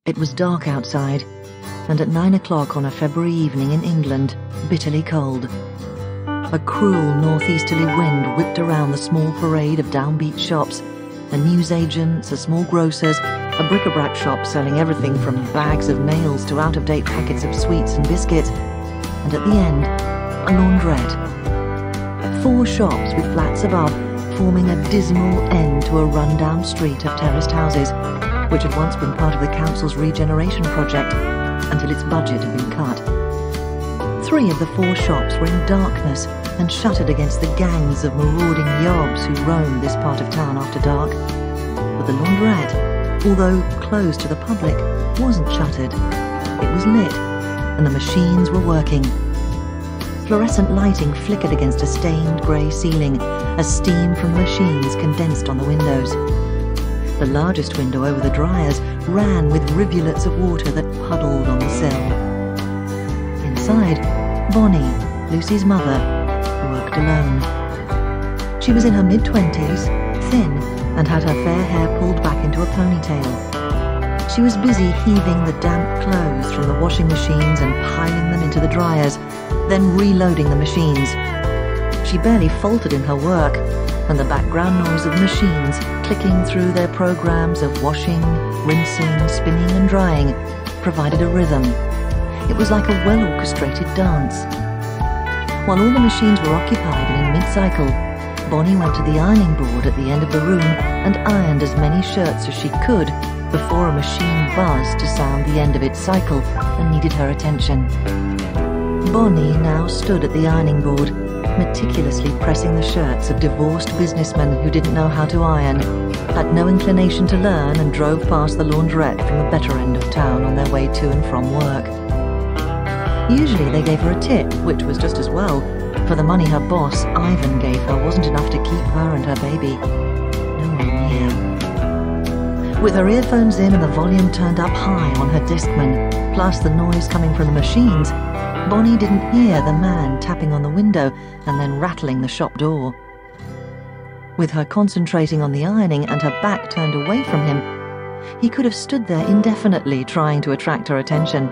It was dark outside, and at 9 o'clock on a February evening in England, bitterly cold. A cruel northeasterly wind whipped around the small parade of downbeat shops, a newsagent's, a small grocer's, a bric-a-brac shop selling everything from bags of nails to out-of-date packets of sweets and biscuits, and at the end, a laundrette. 4 shops with flats above, forming a dismal end to a run-down street of terraced houses, which had once been part of the council's regeneration project, until its budget had been cut. 3 of the 4 shops were in darkness and shuttered against the gangs of marauding yobs who roamed this part of town after dark. But the laundrette, although closed to the public, wasn't shuttered. It was lit, and the machines were working. Fluorescent lighting flickered against a stained grey ceiling as steam from the machines condensed on the windows. The largest window over the dryers ran with rivulets of water that puddled on the sill. Inside, Bonnie, Lucy's mother, worked alone. She was in her mid-20s, thin, and had her fair hair pulled back into a ponytail. She was busy heaving the damp clothes from the washing machines and piling them into the dryers, then reloading the machines. She barely faltered in her work, and the background noise of machines clicking through their programs of washing, rinsing, spinning and drying provided a rhythm. It was like a well-orchestrated dance. While all the machines were occupied and in mid-cycle, Bonnie went to the ironing board at the end of the room and ironed as many shirts as she could before a machine buzzed to sound the end of its cycle and needed her attention. Bonnie now stood at the ironing board, meticulously pressing the shirts of divorced businessmen who didn't know how to iron, had no inclination to learn, and drove past the laundrette from the better end of town on their way to and from work. Usually they gave her a tip, which was just as well, for the money her boss, Ivan, gave her wasn't enough to keep her and her baby. No one near. With her earphones in and the volume turned up high on her Discman, plus the noise coming from the machines, Bonnie didn't hear the man tapping on the window and then rattling the shop door. With her concentrating on the ironing and her back turned away from him, he could have stood there indefinitely trying to attract her attention.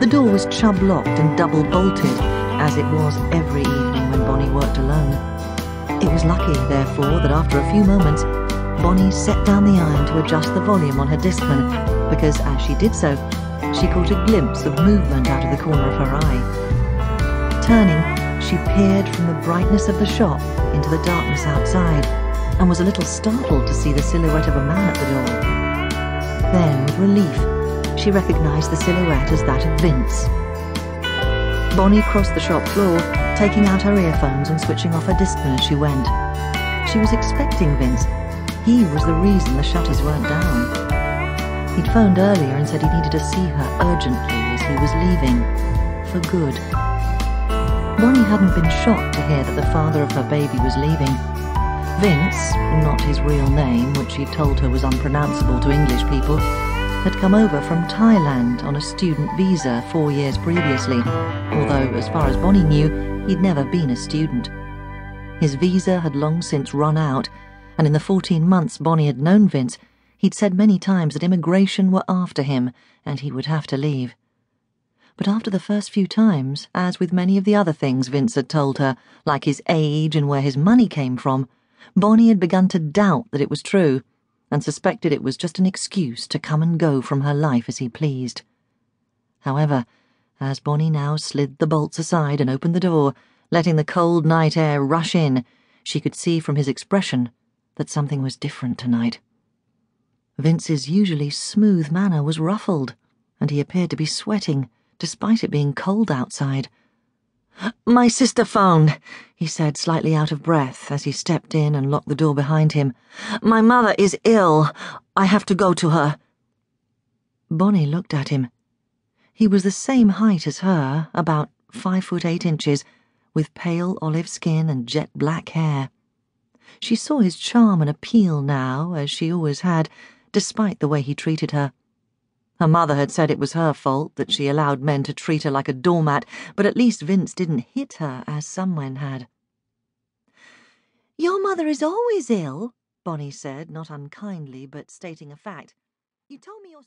The door was chub-locked and double-bolted, as it was every evening when Bonnie worked alone. It was lucky, therefore, that after a few moments, Bonnie set down the iron to adjust the volume on her Discman, because as she did so, she caught a glimpse of movement out of the corner of her eye. Turning, she peered from the brightness of the shop into the darkness outside, and was a little startled to see the silhouette of a man at the door. Then, with relief, she recognized the silhouette as that of Vince. Bonnie crossed the shop floor, taking out her earphones and switching off her Discman as she went. She was expecting Vince. He was the reason the shutters weren't down. He'd phoned earlier and said he needed to see her urgently as he was leaving, for good. Bonnie hadn't been shocked to hear that the father of her baby was leaving. Vince, not his real name, which he'd told her was unpronounceable to English people, had come over from Thailand on a student visa 4 years previously, although, as far as Bonnie knew, he'd never been a student. His visa had long since run out, and in the 14 months Bonnie had known Vince, he'd said many times that immigration were after him and he would have to leave. But after the first few times, as with many of the other things Vince had told her, like his age and where his money came from, Bonnie had begun to doubt that it was true, and suspected it was just an excuse to come and go from her life as he pleased. However, as Bonnie now slid the bolts aside and opened the door, letting the cold night air rush in, she could see from his expression that something was different tonight. Vince's usually smooth manner was ruffled, and he appeared to be sweating, despite it being cold outside. "My sister phoned," he said, slightly out of breath, as he stepped in and locked the door behind him. "My mother is ill. I have to go to her." Bonnie looked at him. He was the same height as her, about 5'8", with pale olive skin and jet black hair. She saw his charm and appeal now, as she always had, despite the way he treated her. Her mother had said it was her fault that she allowed men to treat her like a doormat, but at least Vince didn't hit her as some men had. "Your mother is always ill," Bonnie said, not unkindly, but stating a fact. "You told me your